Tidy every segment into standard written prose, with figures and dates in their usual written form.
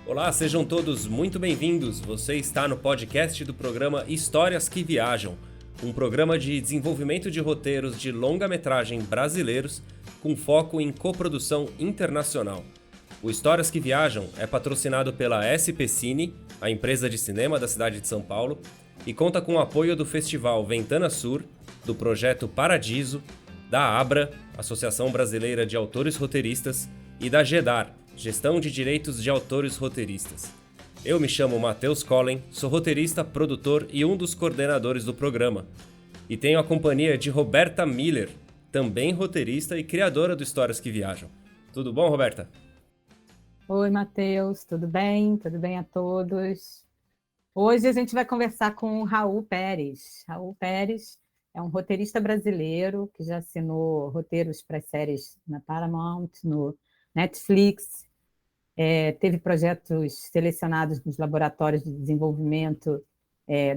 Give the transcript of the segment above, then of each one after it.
Olá, sejam todos muito bem-vindos. Você está no podcast do programa Histórias que Viajam, um programa de desenvolvimento de roteiros de longa-metragem brasileiros com foco em coprodução internacional. O Histórias que Viajam é patrocinado pela SP Cine, a empresa de cinema da cidade de São Paulo, e conta com o apoio do Festival Ventana Sur, do projeto Paradiso, da ABRA, Associação Brasileira de Autores Roteiristas, e da GEDAR, Gestão de Direitos de Autores Roteiristas. Eu me chamo Matheus Collen, sou roteirista, produtor e um dos coordenadores do programa. E tenho a companhia de Roberta Miller, também roteirista e criadora do Histórias que Viajam. Tudo bom, Roberta? Oi, Matheus, tudo bem? Tudo bem a todos? Hoje a gente vai conversar com o Raul Pérez. Raul Pérez é um roteirista brasileiro que já assinou roteiros para séries na Paramount, no Netflix, teve projetos selecionados nos laboratórios de desenvolvimento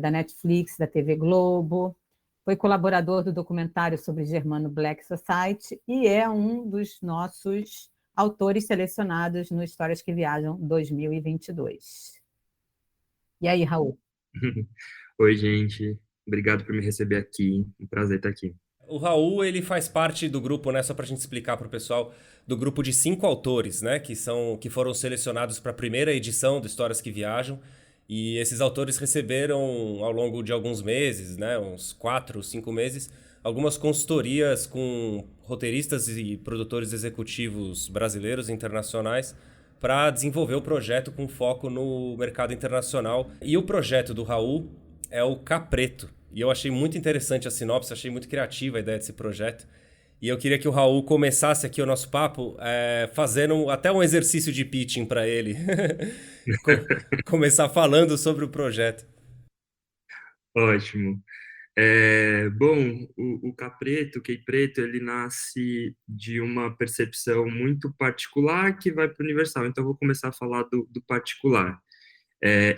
da Netflix, da TV Globo, foi colaborador do documentário sobre Germano Black Society e é um dos nossos autores selecionados no Histórias que Viajam 2022. E aí, Raul? Oi, gente. Obrigado por me receber aqui. Um prazer estar aqui. O Raul, ele faz parte do grupo, né, só pra gente explicar pro pessoal, do grupo de 5 autores, né, que foram selecionados para a primeira edição do Histórias que Viajam. E esses autores receberam, ao longo de alguns meses, né, uns 4, 5 meses, algumas consultorias com roteiristas e produtores executivos brasileiros e internacionais para desenvolver o projeto com foco no mercado internacional. E o projeto do Raul é o Capreto. E eu achei muito interessante a sinopse, achei muito criativa a ideia desse projeto. E eu queria que o Raul começasse aqui o nosso papo fazendo até um exercício de pitching para ele. Começar falando sobre o projeto. Ótimo. Bom, o Capreto, o Key Preto, ele nasce de uma percepção muito particular que vai para o universal. Então, eu vou começar a falar do particular.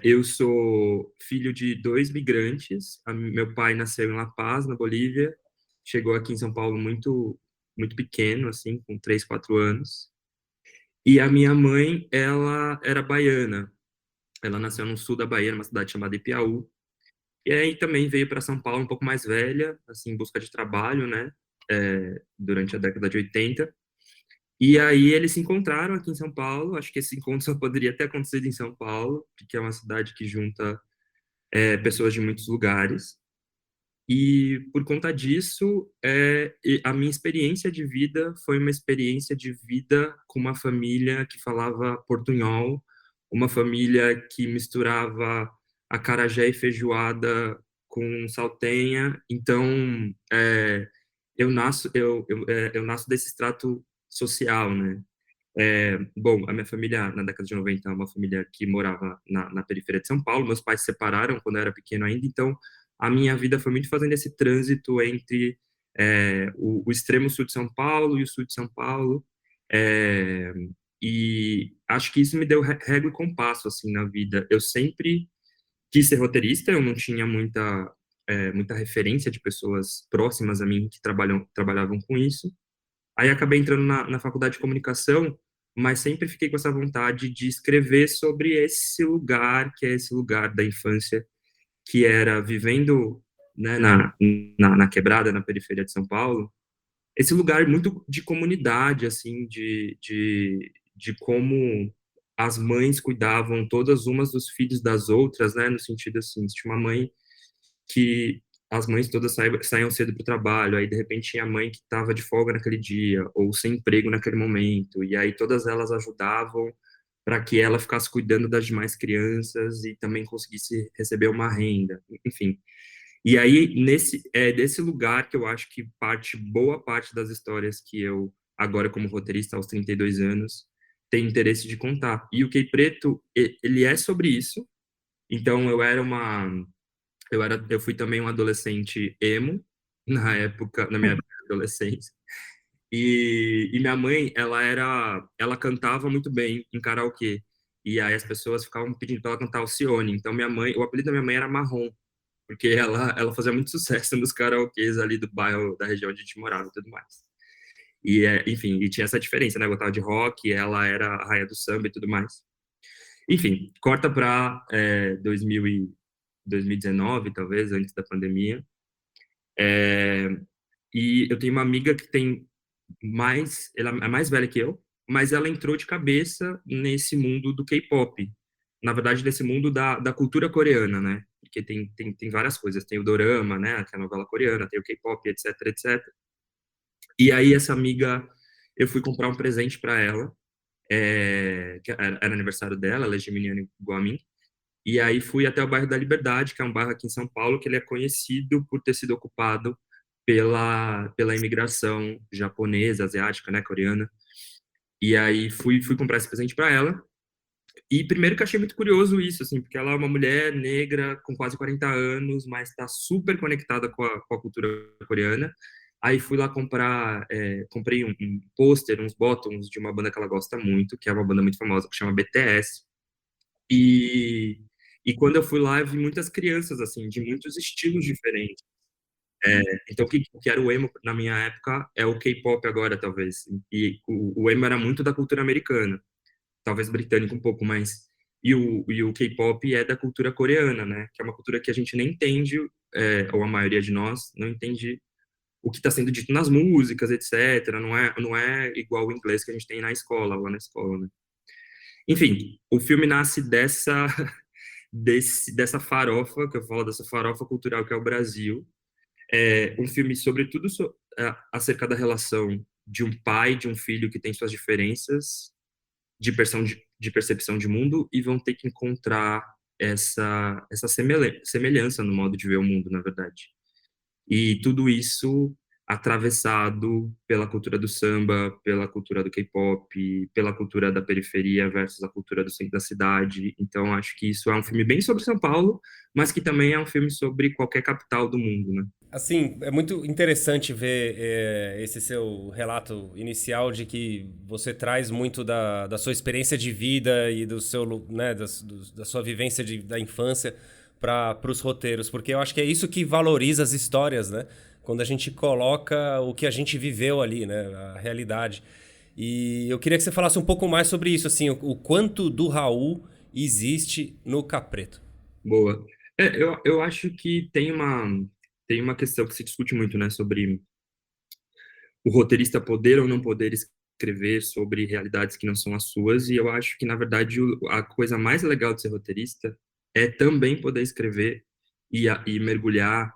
Eu sou filho de 2 migrantes. Meu pai nasceu em La Paz, na Bolívia. Chegou aqui em São Paulo muito, muito pequeno, assim, com 3, 4 anos. E a minha mãe, ela era baiana. Ela nasceu no sul da Bahia, numa cidade chamada Ipiaú. E aí também veio para São Paulo um pouco mais velha, assim, em busca de trabalho, né? Durante a década de 80. E aí eles se encontraram aqui em São Paulo. Acho que esse encontro só poderia ter acontecido em São Paulo, porque é uma cidade que junta pessoas de muitos lugares. E por conta disso, a minha experiência de vida foi uma experiência de vida com uma família que falava portunhol, uma família que misturava acarajé e feijoada com saltenha. Então, eu nasço desse extrato social, né? Bom, a minha família, na década de 90, é uma família que morava na periferia de São Paulo. Meus pais se separaram quando eu era pequeno ainda, então a minha vida foi muito fazendo esse trânsito entre o extremo sul de São Paulo e o sul de São Paulo. É, e acho que isso me deu régua e compasso, assim, na vida. Eu sempre quis ser roteirista, eu não tinha muita referência de pessoas próximas a mim que trabalhavam com isso. Aí acabei entrando na faculdade de comunicação, mas sempre fiquei com essa vontade de escrever sobre esse lugar, que é esse lugar da infância, que era vivendo, né, na quebrada, na periferia de São Paulo, esse lugar muito de comunidade, assim, de como as mães cuidavam todas umas dos filhos das outras, né, no sentido assim, se tinha uma mãe que as mães todas saíam cedo para o trabalho, aí de repente tinha a mãe que estava de folga naquele dia, ou sem emprego naquele momento, e aí todas elas ajudavam para que ela ficasse cuidando das demais crianças e também conseguisse receber uma renda, enfim. E aí, desse lugar que eu acho que boa parte das histórias que eu, agora como roteirista, aos 32 anos, tenho interesse de contar. E o Key Preto, ele é sobre isso. Então, eu fui também um adolescente emo, na minha adolescência. E minha mãe, ela cantava muito bem em karaokê. E aí as pessoas ficavam pedindo para ela cantar Alcione. Então, o apelido da minha mãe era Marrom, porque ela fazia muito sucesso nos karaokês ali do bairro, da região onde a gente morava e tudo mais. E, enfim, e tinha essa diferença, né? Eu gostava de rock, ela era a rainha do samba e tudo mais. Enfim, corta para 2019, talvez, antes da pandemia. É, e eu tenho uma amiga que tem ela é mais velha que eu, mas ela entrou de cabeça nesse mundo do K-pop. Na verdade, nesse mundo da cultura coreana, né? Porque tem várias coisas. Tem o dorama, né? Que é a novela coreana, tem o K-pop, etc, etc. E aí, essa amiga, eu fui comprar um presente para ela, que era aniversário dela, ela é geminiana igual a mim. E aí fui até o bairro da Liberdade, que é um bairro aqui em São Paulo, que ele é conhecido por ter sido ocupado pela imigração japonesa, asiática, né, coreana. E aí fui comprar esse presente para ela. E primeiro que eu achei muito curioso isso, assim, porque ela é uma mulher negra com quase 40 anos, mas está super conectada com a cultura coreana. Aí fui lá comprar, comprei um pôster, uns bottoms de uma banda que ela gosta muito, que é uma banda muito famosa, que chama BTS. E, e quando eu fui lá, eu vi muitas crianças, assim, de muitos estilos diferentes. Então, o que era o emo na minha época é o K-pop agora, talvez. E o emo era muito da cultura americana, talvez britânico um pouco, mas... E o K-pop é da cultura coreana, né? Que é uma cultura que a gente nem entende, ou a maioria de nós não entende o que está sendo dito nas músicas, etc. Não é igual o inglês que a gente tem na escola, lá na escola, né? Enfim, o filme nasce dessa farofa, que eu falo, dessa farofa cultural que é o Brasil. É um filme, sobretudo, acerca da relação de um pai, de um filho que tem suas diferenças de percepção de mundo e vão ter que encontrar essa semelhança no modo de ver o mundo, na verdade. E tudo isso atravessado pela cultura do samba, pela cultura do K-pop, pela cultura da periferia versus a cultura do centro da cidade. Então, acho que isso é um filme bem sobre São Paulo, mas que também é um filme sobre qualquer capital do mundo, né? Assim, é muito interessante ver esse seu relato inicial de que você traz muito da sua experiência de vida e do seu, né, da sua vivência da infância para os roteiros, porque eu acho que é isso que valoriza as histórias, né? Quando a gente coloca o que a gente viveu ali, né? A realidade. E eu queria que você falasse um pouco mais sobre isso, assim, o quanto do Raul existe no Capreto. Boa. Eu acho que tem uma questão que se discute muito, né, sobre o roteirista poder ou não poder escrever sobre realidades que não são as suas, e eu acho que, na verdade, a coisa mais legal de ser roteirista é também poder escrever e mergulhar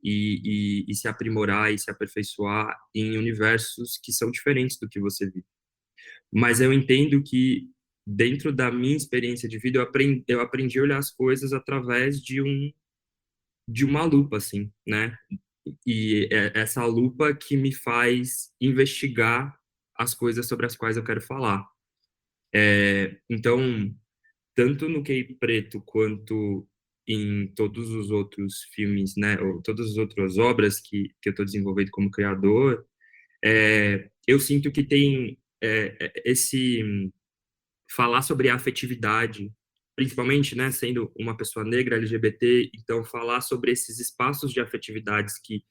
e se aprimorar e se aperfeiçoar em universos que são diferentes do que você vive. Mas eu entendo que, dentro da minha experiência de vida, eu aprendi a olhar as coisas através de uma lupa, assim, né? E é essa lupa que me faz investigar as coisas sobre as quais eu quero falar. Então, tanto no Key Preto quanto em todos os outros filmes, né, ou todas as outras obras que eu estou desenvolvendo como criador, eu sinto que tem esse falar sobre a afetividade, principalmente, né, sendo uma pessoa negra, LGBT, então falar sobre esses espaços de afetividades que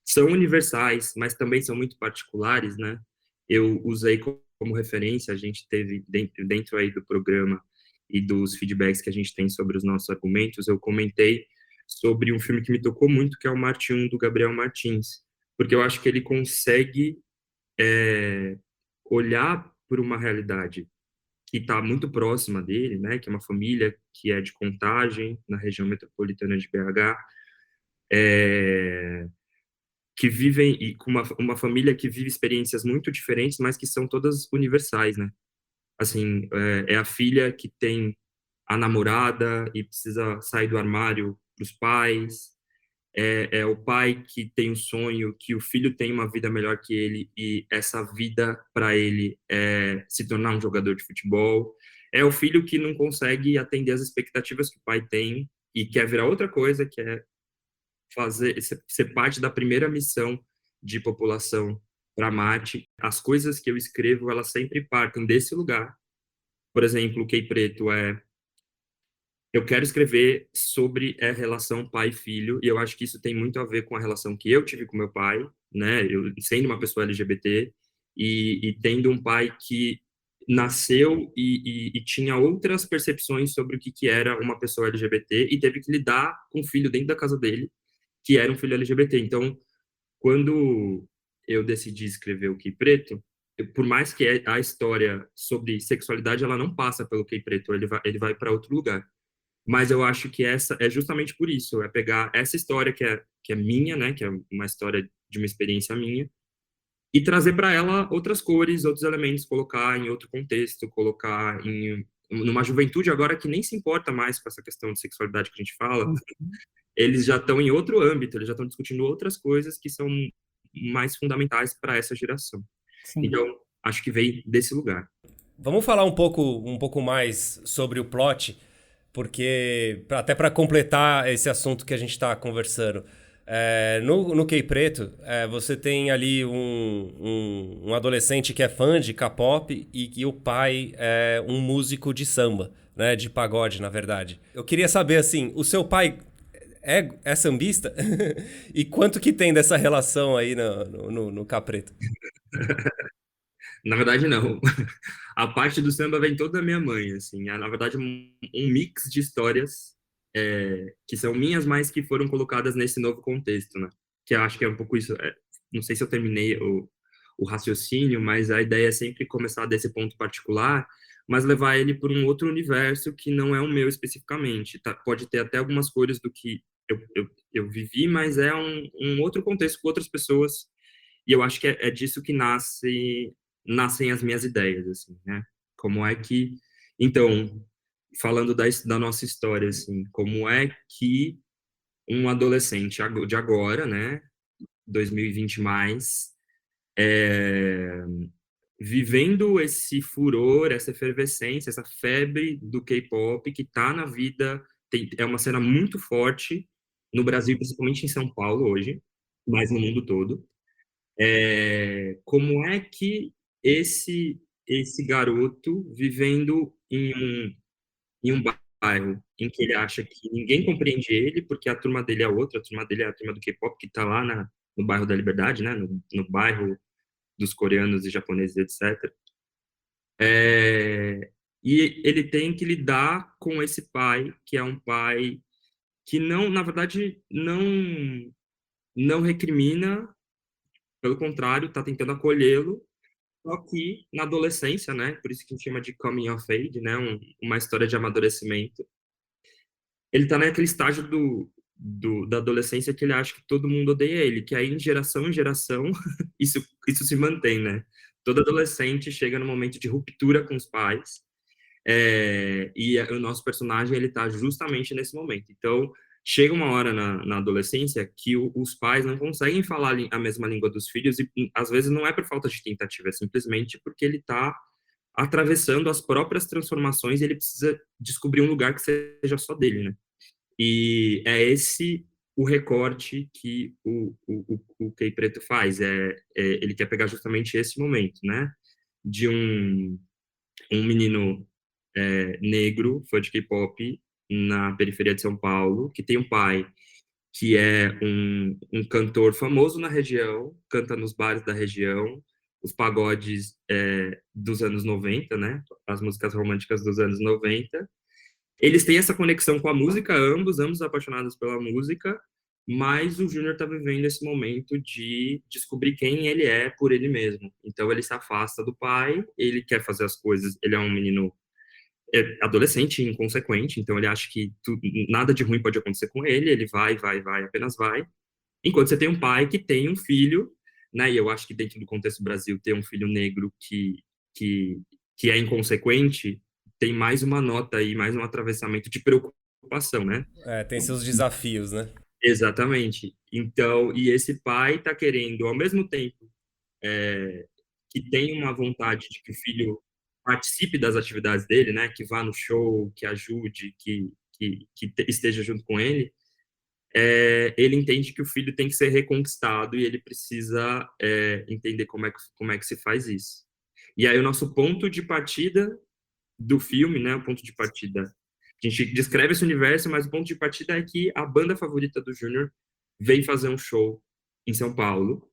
são universais, mas também são muito particulares, né? Eu usei como referência, a gente teve dentro aí do programa e dos feedbacks que a gente tem sobre os nossos argumentos, eu comentei sobre um filme que me tocou muito, que é o Marte 1, do Gabriel Martins, porque eu acho que ele consegue olhar por uma realidade que está muito próxima dele, né, que é uma família que é de Contagem, na região metropolitana de BH, que vivem e com uma família que vive experiências muito diferentes, mas que são todas universais, né? Assim, é a filha que tem a namorada e precisa sair do armário para os pais, é o pai que tem o sonho que o filho tenha uma vida melhor que ele e essa vida para ele é se tornar um jogador de futebol. É o filho que não consegue atender as expectativas que o pai tem e quer virar outra coisa, que é ser parte da primeira missão de população para Marte. As coisas que eu escrevo, elas sempre partem desse lugar. Por exemplo, o Key Preto eu quero escrever sobre a relação pai e filho, e eu acho que isso tem muito a ver com a relação que eu tive com meu pai, né? Eu sendo uma pessoa LGBT e tendo um pai que nasceu e tinha outras percepções sobre o que era uma pessoa LGBT e teve que lidar com um filho dentro da casa dele, que era um filho LGBT. Então, quando eu decidi escrever o Key Preto, por mais que a história sobre sexualidade ela não passa pelo Key Preto, ele vai para outro lugar. Mas eu acho que essa é justamente por isso, é pegar essa história que é minha, né, que é uma história de uma experiência minha, e trazer para ela outras cores, outros elementos, colocar em outro contexto, colocar em numa juventude agora que nem se importa mais com essa questão de sexualidade que a gente fala, Uhum. eles já estão em outro âmbito, eles já estão discutindo outras coisas que são mais fundamentais para essa geração. Sim. Então, acho que veio desse lugar. Vamos falar um pouco mais sobre o plot, porque até para completar esse assunto que a gente está conversando, no Key Preto, você tem ali um adolescente que é fã de K-pop e que o pai é um músico de samba, né, de pagode, na verdade. Eu queria saber, assim, o seu pai é sambista? E quanto que tem dessa relação aí no K Preto? Na verdade, não. A parte do samba vem toda da minha mãe, assim. É, na verdade, um mix de histórias que são minhas, mas que foram colocadas nesse novo contexto, né? Que eu acho que é um pouco isso. Não sei se eu terminei o raciocínio, mas a ideia é sempre começar desse ponto particular, mas levar ele para um outro universo que não é o meu especificamente. Tá? Pode ter até algumas cores do que eu vivi, mas é um outro contexto com outras pessoas. E eu acho que é disso que nascem as minhas ideias, assim, né? Como é que... Então, falando da nossa história, assim, como é que um adolescente de agora, né, 2020 mais, é, vivendo esse furor, essa efervescência, essa febre do K-pop que tá na vida, é uma cena muito forte no Brasil, principalmente em São Paulo hoje, mas no mundo todo. Como é que esse garoto vivendo em um bairro em que ele acha que ninguém compreende ele, porque a turma dele é outra, a turma dele é a turma do K-pop que está lá no bairro da Liberdade, né, no bairro dos coreanos e japoneses, etc. É, e ele tem que lidar com esse pai, que é um pai que não, na verdade, não recrimina, pelo contrário, está tentando acolhê-lo. Só que na adolescência, né? Por isso que a gente chama de coming of age, né? Uma história de amadurecimento. Ele tá naquele estágio da adolescência que ele acha que todo mundo odeia ele, que aí em geração, isso se mantém, né? Todo adolescente chega no momento de ruptura com os pais, e o nosso personagem, ele tá justamente nesse momento. Então, chega uma hora na adolescência que os pais não conseguem falar a mesma língua dos filhos e, às vezes, não é por falta de tentativa, é simplesmente porque ele tá atravessando as próprias transformações e ele precisa descobrir um lugar que seja só dele, né? E é esse o recorte que o Key Preto faz. Ele quer pegar justamente esse momento, né? De um menino negro, fã de K-pop, na periferia de São Paulo, que tem um pai que é um cantor famoso na região, canta nos bares da região, os pagodes dos anos 90, né? As músicas românticas dos anos 90. Eles têm essa conexão com a música, ambos apaixonados pela música, mas o Júnior está vivendo esse momento de descobrir quem ele é por ele mesmo. Então ele se afasta do pai, ele quer fazer as coisas, ele é um menino adolescente, inconsequente, então ele acha que nada de ruim pode acontecer com ele, ele vai, apenas vai. Enquanto você tem um pai que tem um filho, né, e eu acho que dentro do contexto do Brasil, ter um filho negro que, que é inconsequente, tem mais uma nota aí, mais um atravessamento de preocupação, né? Tem seus desafios, né? Exatamente. Então, e esse pai está querendo, ao mesmo tempo, que tem uma vontade de que o filho participe das atividades dele, né? Que vá no show, que ajude, que esteja junto com ele. Ele entende que o filho tem que ser reconquistado e ele precisa entender como é que se faz isso. E aí o nosso ponto de partida do filme, né? O ponto de partida. A gente descreve esse universo, mas o ponto de partida é que a banda favorita do Júnior veio fazer um show em São Paulo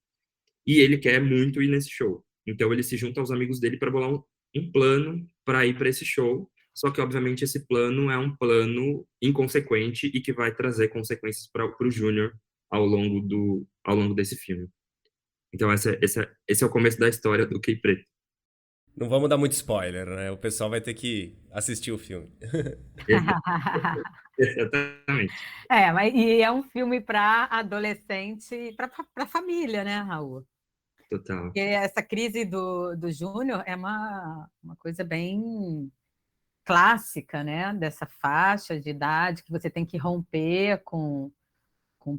e ele quer muito ir nesse show. Então ele se junta aos amigos dele para bolar um plano para ir para esse show, só que, obviamente, esse plano é um plano inconsequente e que vai trazer consequências para o Júnior ao longo desse filme. Então, esse é o começo da história do Key Preto. Não vamos dar muito spoiler, né? O pessoal vai ter que assistir o filme. Exatamente. E é um filme para adolescente, para família, né, Raul? Total. Porque essa crise do Júnior é uma coisa bem clássica, né? Dessa faixa de idade que você tem que romper com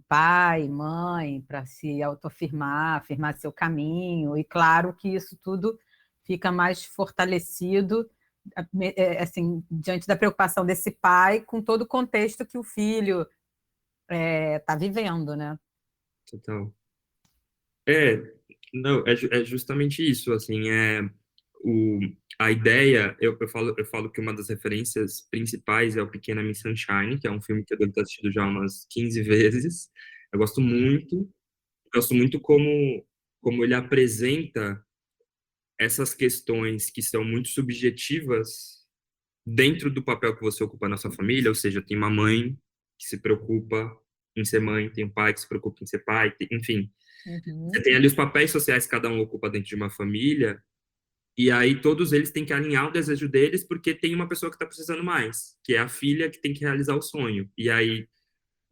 pai, mãe, para se autoafirmar, afirmar seu caminho. E claro que isso tudo fica mais fortalecido assim, diante da preocupação desse pai com todo o contexto que o filho está vivendo, né? Total. É, não, é justamente isso, assim, o, a ideia, eu falo que uma das referências principais é o Pequena Miss Sunshine, que é um filme que eu devo ter assistido já umas 15 vezes. Eu gosto muito como ele apresenta essas questões que são muito subjetivas dentro do papel que você ocupa na sua família, ou seja, tem uma mãe que se preocupa em ser mãe, tem um pai que se preocupa em ser pai, enfim. Você Uhum. tem ali os papéis sociais que cada um ocupa dentro de uma família, e aí todos eles têm que alinhar o desejo deles, porque tem uma pessoa que está precisando mais, que é a filha que tem que realizar o sonho. E aí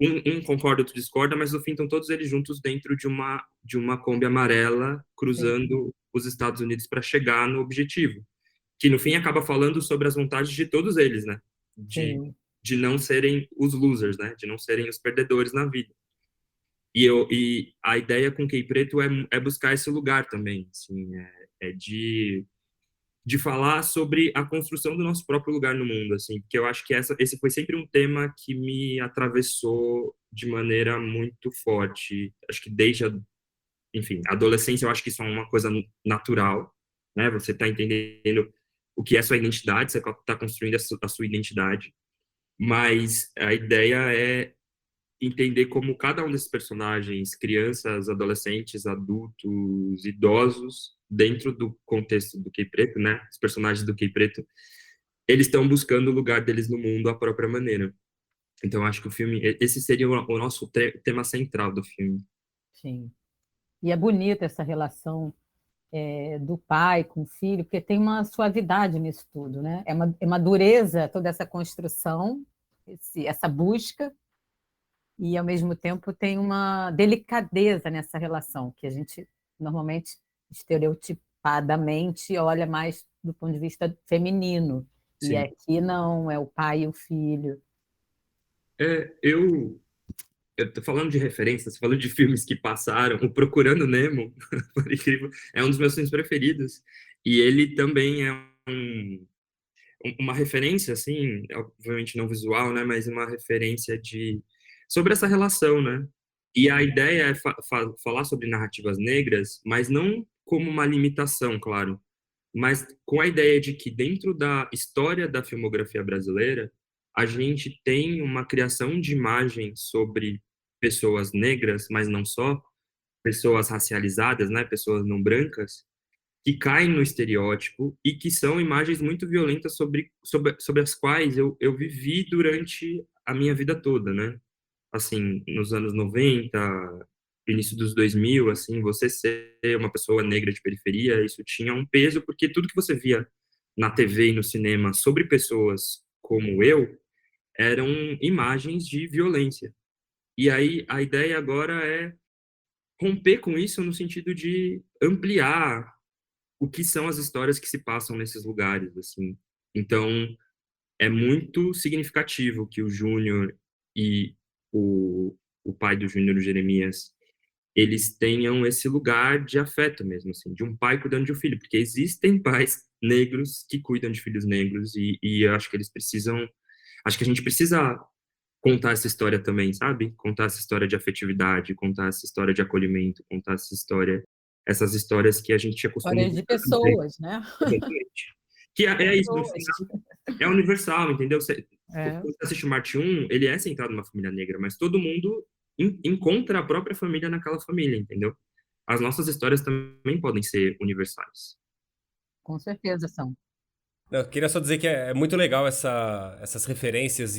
um concorda, outro discorda, mas no fim estão todos eles juntos dentro de uma Kombi amarela, Sim, cruzando os Estados Unidos para chegar no objetivo, que no fim acaba falando sobre as vontades de todos eles, né? sim. De não serem os losers, né? De não serem os perdedores na vida. E a ideia com Key Preto é buscar esse lugar também, assim, de falar sobre a construção do nosso próprio lugar no mundo, assim, porque eu acho que esse foi sempre um tema que me atravessou de maneira muito forte. Acho que enfim, a adolescência, eu acho que isso é uma coisa natural, né? Você está entendendo o que é sua identidade, você está construindo a sua identidade, mas a ideia é entender como cada um desses personagens, crianças, adolescentes, adultos, idosos, dentro do contexto do Key Preto, né? Os personagens do Key Preto, eles estão buscando o lugar deles no mundo à própria maneira. Então, acho que o filme, esse seria o nosso tema central do filme. Sim. E é bonita essa relação do pai com o filho, porque tem uma suavidade nisso tudo, né? É uma dureza toda essa construção, essa busca, e ao mesmo tempo tem uma delicadeza nessa relação, que a gente normalmente, estereotipadamente, olha mais do ponto de vista feminino. E Sim. aqui não, é o pai e o filho. É, eu tô falando de referências, falando de filmes que passaram, o Procurando Nemo, por incrível, é um dos meus filmes preferidos. E ele também é uma referência, assim, obviamente não visual, né, mas uma referência sobre essa relação, né? E a ideia é falar sobre narrativas negras, mas não como uma limitação, claro, mas com a ideia de que dentro da história da filmografia brasileira, a gente tem uma criação de imagens sobre pessoas negras, mas não só, pessoas racializadas, né, pessoas não brancas, que caem no estereótipo e que são imagens muito violentas sobre as quais eu vivi durante a minha vida toda, né? Assim, nos anos 90, início dos 2000, assim, você ser uma pessoa negra de periferia, isso tinha um peso, porque tudo que você via na TV e no cinema sobre pessoas como eu eram imagens de violência. E aí a ideia agora é romper com isso no sentido de ampliar o que são as histórias que se passam nesses lugares, assim. Então, é muito significativo que o Júnior e o pai do Júnior, o Jeremias, eles tenham esse lugar de afeto mesmo, assim, de um pai cuidando de um filho, porque existem pais negros que cuidam de filhos negros e eu acho que acho que a gente precisa contar essa história também, sabe? Contar essa história de afetividade, contar essa história de acolhimento, contar essas histórias que a gente acostuma Histórias de pessoas, né? exatamente. Que é isso, no Pessoas. final, é universal, entendeu? Quando É, você assiste o Marte 1, ele é centrado numa família negra, mas todo mundo encontra a própria família naquela família, entendeu? As nossas histórias também podem ser universais. com certeza são. Eu queria só dizer que é muito legal essas referências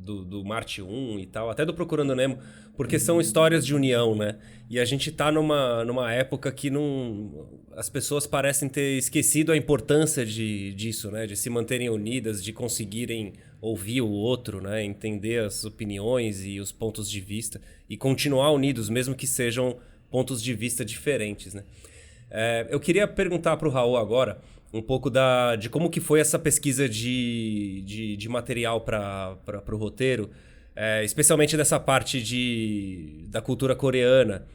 do Marte 1 e tal, até do Procurando Nemo, porque são histórias de união, né? E a gente tá numa época que não, as pessoas parecem ter esquecido a importância disso, né? De se manterem unidas, de conseguirem ouvir o outro, né? Entender as opiniões e os pontos de vista e continuar unidos, mesmo que sejam pontos de vista diferentes, né? Eu queria perguntar para o Raul agora um pouco de como que foi essa pesquisa de material para o roteiro, especialmente dessa parte da cultura coreana.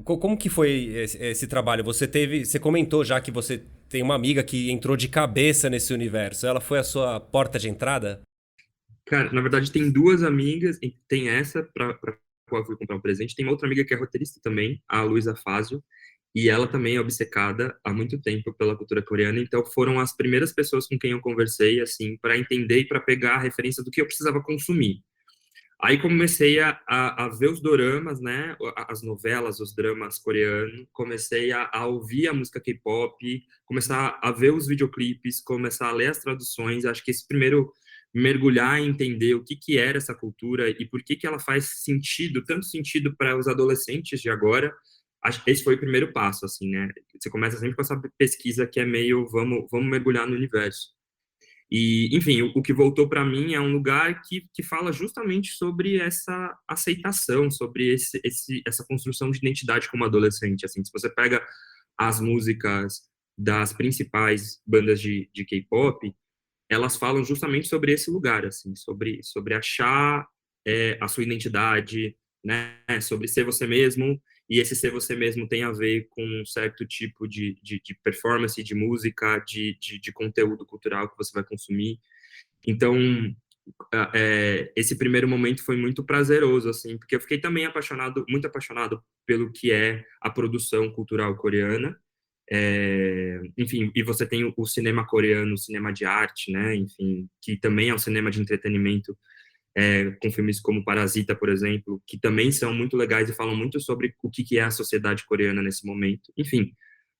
Como que foi esse trabalho? Você comentou já que você tem uma amiga que entrou de cabeça nesse universo. Ela foi a sua porta de entrada? Cara, na verdade, tem duas amigas, e tem essa para qual eu fui comprar um presente, tem uma outra amiga que é roteirista também, a Luísa Fazio, e ela também é obcecada há muito tempo pela cultura coreana, então foram as primeiras pessoas com quem eu conversei, assim, para entender e para pegar a referência do que eu precisava consumir. Aí comecei a ver os doramas, né, as novelas, os dramas coreanos, comecei a ouvir a música K-pop, começar a ver os videoclipes, começar a ler as traduções. Acho que esse primeiro mergulhar e entender o que que era essa cultura e por que que ela faz sentido, tanto sentido para os adolescentes de agora. Acho que esse foi o primeiro passo, assim, né? Você começa sempre com essa pesquisa que é meio vamos mergulhar no universo. E, enfim, o que voltou para mim é um lugar que fala justamente sobre essa aceitação, sobre essa construção de identidade como adolescente. Assim, se você pega as músicas das principais bandas de K-pop, elas falam justamente sobre esse lugar, assim, sobre achar a sua identidade, né, sobre ser você mesmo, e esse ser você mesmo tem a ver com um certo tipo de performance, de música, de conteúdo cultural que você vai consumir. Então, esse primeiro momento foi muito prazeroso, assim, porque eu fiquei também muito apaixonado pelo que é a produção cultural coreana. Enfim, e você tem o cinema coreano, o cinema de arte, né? Enfim, que também é um cinema de entretenimento, com filmes como Parasita, por exemplo, que também são muito legais e falam muito sobre o que é a sociedade coreana nesse momento. Enfim,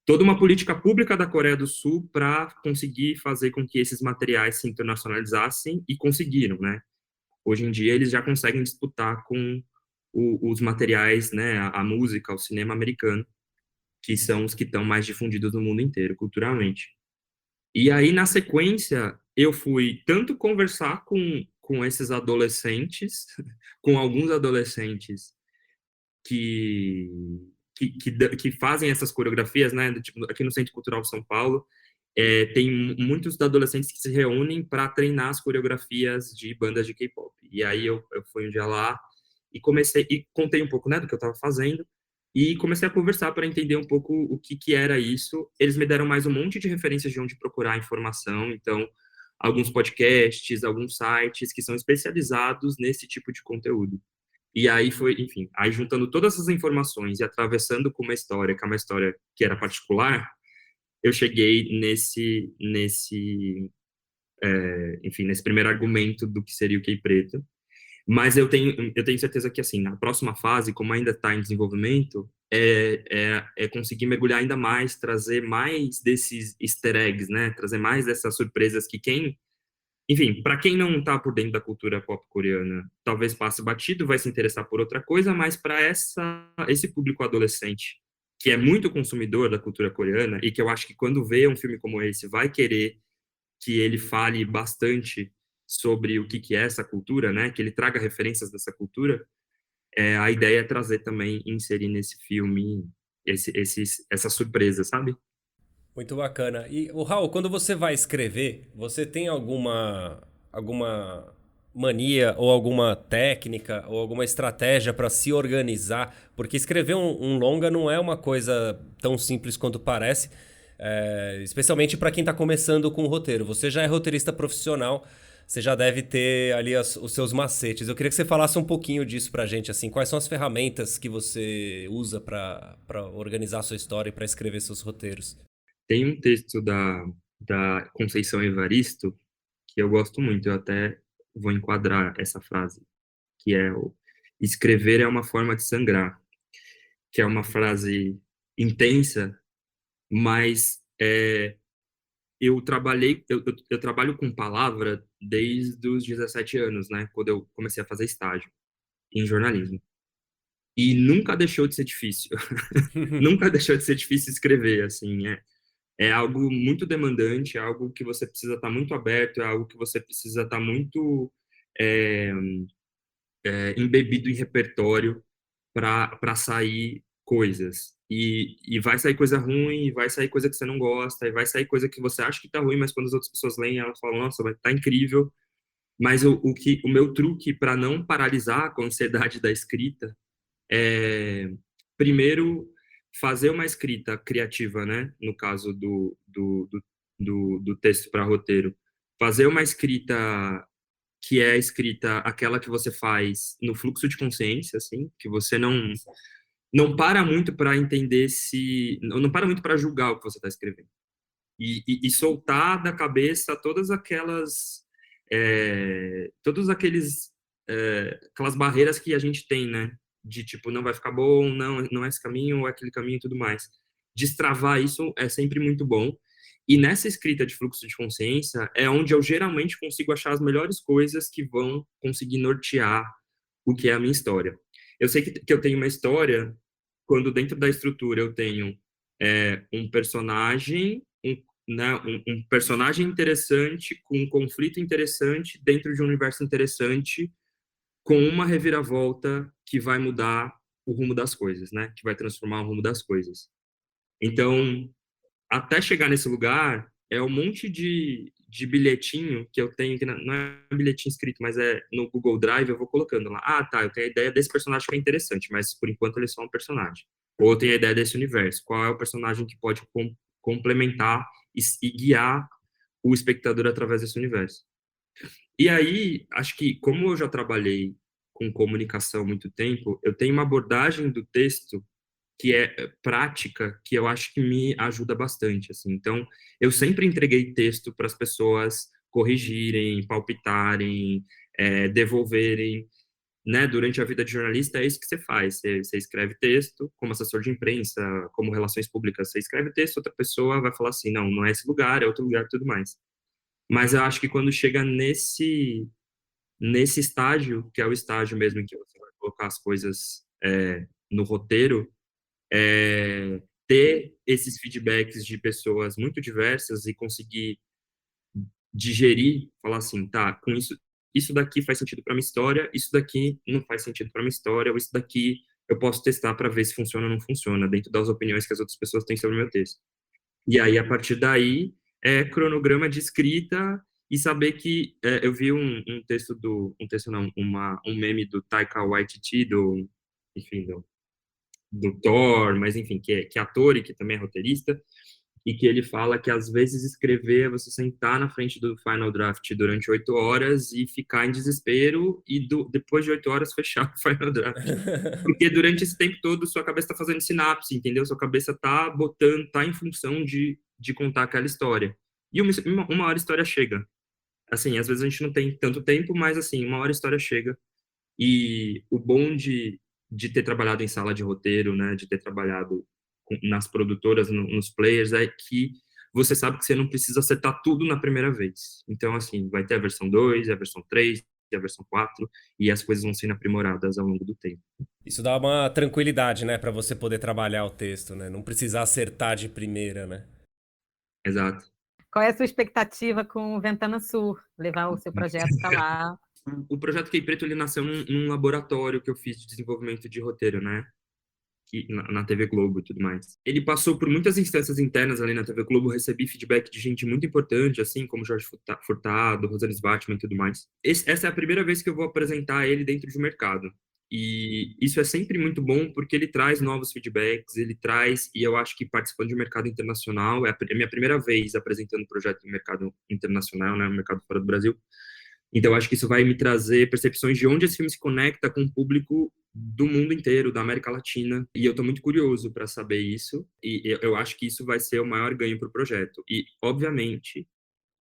toda uma política pública da Coreia do Sul para conseguir fazer com que esses materiais se internacionalizassem e conseguiram, né? Hoje em dia eles já conseguem disputar com os materiais, né, a música, o cinema americano, que são os que estão mais difundidos no mundo inteiro, culturalmente. E aí, na sequência, eu fui tanto conversar com esses adolescentes, com alguns adolescentes que, que fazem essas coreografias, né? Tipo, aqui no Centro Cultural São Paulo, tem muitos adolescentes que se reúnem para treinar as coreografias de bandas de K-pop. E aí eu fui um dia lá e comecei e contei um pouco, né, do que eu estava fazendo e comecei a conversar para entender um pouco o que que era isso. Eles me deram mais um monte de referências de onde procurar informação, então alguns podcasts, alguns sites que são especializados nesse tipo de conteúdo. E aí foi, enfim, aí juntando todas essas informações e atravessando com uma história, que é uma história que era particular, eu cheguei enfim, nesse primeiro argumento do que seria o Key Preto. Mas eu tenho certeza que, assim, na próxima fase, como ainda está em desenvolvimento, é conseguir mergulhar ainda mais, trazer mais desses easter eggs, né? Trazer mais dessas surpresas que enfim, para quem não está por dentro da cultura pop coreana, talvez passe batido, vai se interessar por outra coisa, mas para esse público adolescente, que é muito consumidor da cultura coreana, e que eu acho que quando vê um filme como esse, vai querer que ele fale bastante sobre o que é essa cultura, né? Que ele traga referências dessa cultura. A ideia é trazer também, inserir nesse filme essa surpresa, sabe? Muito bacana. E o Raul, quando você vai escrever, você tem alguma mania ou alguma técnica ou alguma estratégia para se organizar? Porque escrever um longa não é uma coisa tão simples quanto parece, especialmente para quem está começando com o roteiro. Você já é roteirista profissional, você já deve ter ali os seus macetes. Eu queria que você falasse um pouquinho disso para a gente, assim, quais são as ferramentas que você usa para organizar a sua história e para escrever seus roteiros? Tem um texto da Conceição Evaristo que eu gosto muito, eu até vou enquadrar essa frase, que é escrever é uma forma de sangrar, que é uma frase intensa, mas eu trabalhei, eu trabalho com palavra desde os 17 anos, né? Quando eu comecei a fazer estágio em jornalismo. E nunca deixou de ser difícil. Nunca deixou de ser difícil escrever, assim. É algo muito demandante, é algo que você precisa estar muito aberto, é algo que você precisa estar muito é, embebido em repertório para sair coisas. E vai sair coisa ruim, e vai sair coisa que você não gosta, e vai sair coisa que você acha que tá ruim, mas quando as outras pessoas leem, elas falam, nossa, vai tá incrível. Mas o meu truque para não paralisar com a ansiedade da escrita é, primeiro, fazer uma escrita criativa, né? No caso do texto para roteiro. Fazer uma escrita que é a escrita, aquela que você faz no fluxo de consciência, assim, que você não para muito para entender se... Não para muito para julgar o que você está escrevendo. E soltar da cabeça todas aquelas... todos aqueles... aquelas barreiras que a gente tem, né? De tipo, não vai ficar bom, não é esse caminho, ou é aquele caminho e tudo mais. Destravar isso é sempre muito bom. E nessa escrita de fluxo de consciência é onde eu geralmente consigo achar as melhores coisas que vão conseguir nortear o que é a minha história. Eu sei que eu tenho uma história quando dentro da estrutura eu tenho um personagem, um personagem interessante, com um conflito interessante, dentro de um universo interessante, com uma reviravolta que vai mudar o rumo das coisas, né? Que vai transformar o rumo das coisas. Então, até chegar nesse lugar, é um monte de bilhetinho que eu tenho, que não é bilhetinho escrito, mas é no Google Drive, eu vou colocando lá. Ah, tá, eu tenho a ideia desse personagem que é interessante, mas por enquanto ele é só um personagem. Ou eu tenho a ideia desse universo. Qual é o personagem que pode complementar e guiar o espectador através desse universo? E aí, acho que como eu já trabalhei com comunicação há muito tempo, eu tenho uma abordagem do texto que é prática, que eu acho que me ajuda bastante, assim. Então, eu sempre entreguei texto para as pessoas corrigirem, palpitarem, devolverem, né? Durante a vida de jornalista, é isso que você faz. Você escreve texto, como assessor de imprensa, como relações públicas, você escreve texto, outra pessoa vai falar assim, não, não é esse lugar, é outro lugar e tudo mais. Mas eu acho que quando chega nesse estágio, que é o estágio mesmo em que você vai colocar as coisas no roteiro, ter esses feedbacks de pessoas muito diversas e conseguir digerir, falar assim, tá, com isso daqui faz sentido para minha história, isso daqui não faz sentido para minha história, ou isso daqui eu posso testar para ver se funciona ou não funciona, dentro das opiniões que as outras pessoas têm sobre o meu texto. E aí, a partir daí, cronograma de escrita e saber que eu vi um texto não, um meme do Taika Waititi, enfim, do Thor, mas enfim, que é ator e que também é roteirista, e que ele fala que às vezes escrever é você sentar na frente do final draft durante 8 horas e ficar em desespero e depois de 8 horas fechar o final draft. Porque durante esse tempo todo sua cabeça está fazendo sinapse, entendeu? Sua cabeça está botando, tá em função de contar aquela história. E uma hora a história chega. Assim, às vezes a gente não tem tanto tempo, mas assim, uma hora a história chega. E o bom de ter trabalhado em sala de roteiro, né, de ter trabalhado nas produtoras, nos players, é que você sabe que você não precisa acertar tudo na primeira vez. Então, assim, vai ter a versão 2, a versão 3, a versão 4, e as coisas vão sendo aprimoradas ao longo do tempo. Isso dá uma tranquilidade, né, para você poder trabalhar o texto, né? Não precisar acertar de primeira, né? Exato. Qual é a sua expectativa com o Ventana Sur? Levar o seu projeto para lá? O projeto Quei Preto, ele nasceu num laboratório que eu fiz de desenvolvimento de roteiro, né? Na TV Globo e tudo mais. Ele passou por muitas instâncias internas ali na TV Globo, recebi feedback de gente muito importante, assim como Jorge Furtado, Rosales Batman e tudo mais. Essa é a primeira vez que eu vou apresentar ele dentro de um mercado. E isso é sempre muito bom porque ele traz novos feedbacks, ele traz, e eu acho que participando de um mercado internacional, é a minha primeira vez apresentando um projeto no mercado internacional, né, no mercado fora do Brasil. Então, eu acho que isso vai me trazer percepções de onde esse filme se conecta com o público do mundo inteiro, da América Latina. E eu estou muito curioso para saber isso. E eu acho que isso vai ser o maior ganho para o projeto. E, obviamente,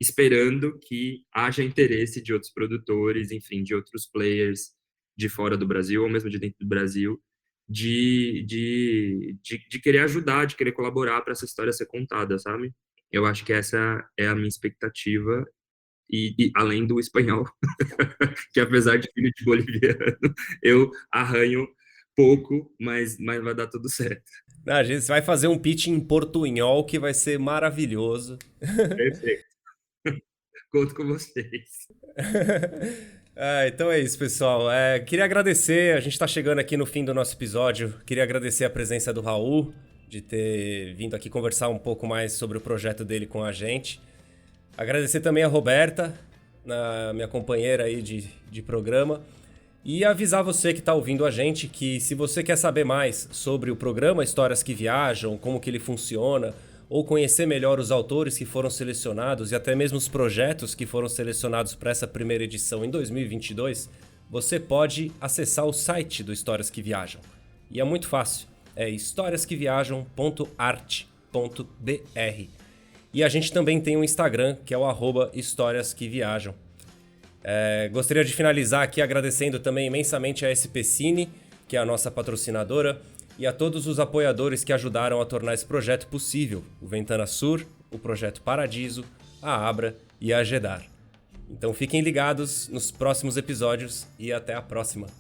esperando que haja interesse de outros produtores, enfim, de outros players de fora do Brasil, ou mesmo de dentro do Brasil, de querer ajudar, de querer colaborar para essa história ser contada, sabe? Eu acho que essa é a minha expectativa, e além do espanhol, que apesar de filho de boliviano, eu arranho pouco, mas vai dar tudo certo. A gente vai fazer um pitch em portunhol que vai ser maravilhoso. Perfeito. Conto com vocês. Então é isso, pessoal. Queria agradecer, a gente está chegando aqui no fim do nosso episódio. Queria agradecer a presença do Raul, de ter vindo aqui conversar um pouco mais sobre o projeto dele com a gente. Agradecer também a Roberta, minha companheira aí de programa. E avisar você que está ouvindo a gente que se você quer saber mais sobre o programa Histórias que Viajam, como que ele funciona, ou conhecer melhor os autores que foram selecionados e até mesmo os projetos que foram selecionados para essa primeira edição em 2022, você pode acessar o site do Histórias que Viajam. E é muito fácil, é historiasqueviajam.art.br. E a gente também tem um Instagram, que é o @historiasqueviajam. Gostaria de finalizar aqui agradecendo também imensamente a SP Cine, que é a nossa patrocinadora, e a todos os apoiadores que ajudaram a tornar esse projeto possível: o Ventana Sur, o Projeto Paradiso, a Abra e a Gedar. Então fiquem ligados nos próximos episódios e até a próxima!